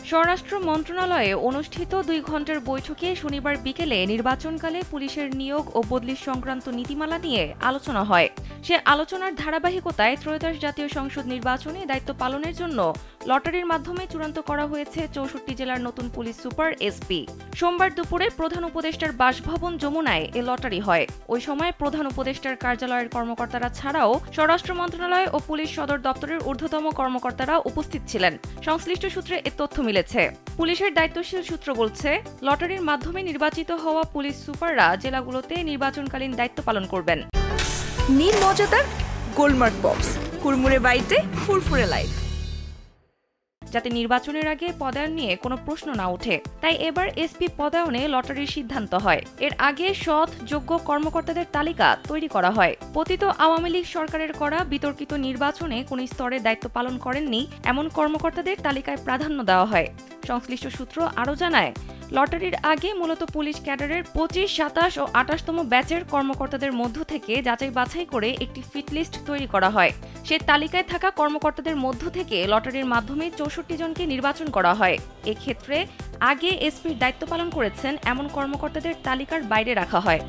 স্বরাষ্ট্র মন্ত্রণালয়ে অনুষ্ঠিত 2 ঘণ্টার বৈঠকে শনিবার বিকেলে নির্বাচনকালে পুলিশের নিয়োগ ও বদলি সংক্রান্ত নীতিমালা নিয়ে আলোচনা হয়। সে আলোচনার ধারাবাহিকতায় ত্রয়োদশ জাতীয় সংসদ নির্বাচনে দায়িত্ব পালনের জন্য লটারির মাধ্যমে চূড়ান্ত করা হয়েছে 64 জেলার নতুন পুলিশ সুপার এসপি। সোমবার দুপুরে প্রধান উপদেষ্টার বাসভবন যমুনায় এ লটারি হয়। ওই সময় প্রধান উপদেষ্টার কার্যালয়ের কর্মকর্তারা ছাড়াও স্বরাষ্ট্র মন্ত্রণালয় ও পুলিশ সদর দপ্তরের ঊর্ধ্বতম কর্মকর্তারা উপস্থিত ছিলেন। সংশ্লিষ্ট সূত্রে এ তথ্য মিলেছে। পুলিশের দায়িত্বশীল সূত্র বলছে, লটারির মাধ্যমে নির্বাচিত হওয়া পুলিশ সুপাররা জেলাগুলোতে নির্বাচনকালীন দায়িত্ব পালন করবেন। নীল মজাদার গোলমার্ক পপস, কুড়মুড়ে বাইটে ফুরফুরে লাইফ। যাতে নির্বাচনের আগে পদায়ন নিয়ে কোনো প্রশ্ন না ওঠে, তাই এবার এসপি পদায়নে লটারির সিদ্ধান্ত হয়। এর আগে সৎ যোগ্য কর্মকর্তাদের তালিকা তৈরি করা হয়। পতিত আওয়ামী লীগ সরকারের করা বিতর্কিত নির্বাচনে কোন স্তরে দায়িত্ব পালন করেননি এমন কর্মকর্তাদের তালিকায় প্রাধান্য দেওয়া হয়। সংশ্লিষ্ট সূত্র আরও জানায়, লটারির আগে মূলত পুলিশ ক্যাডারের 25, 27 ও 28তম ব্যাচের কর্মকর্তাদের মধ্য থেকে যাচাই বাছাই করে একটি ফিট লিস্ট তৈরি করা হয়। সে তালিকায় থাকা কর্মকর্তাদের মধ্য থেকে লটারির মাধ্যমে 64 জনকে নির্বাচন করা হয়। এক্ষেত্রে আগে এসপির দায়িত্ব পালন করেছেন এমন কর্মকর্তাদের তালিকার বাইরে রাখা হয়।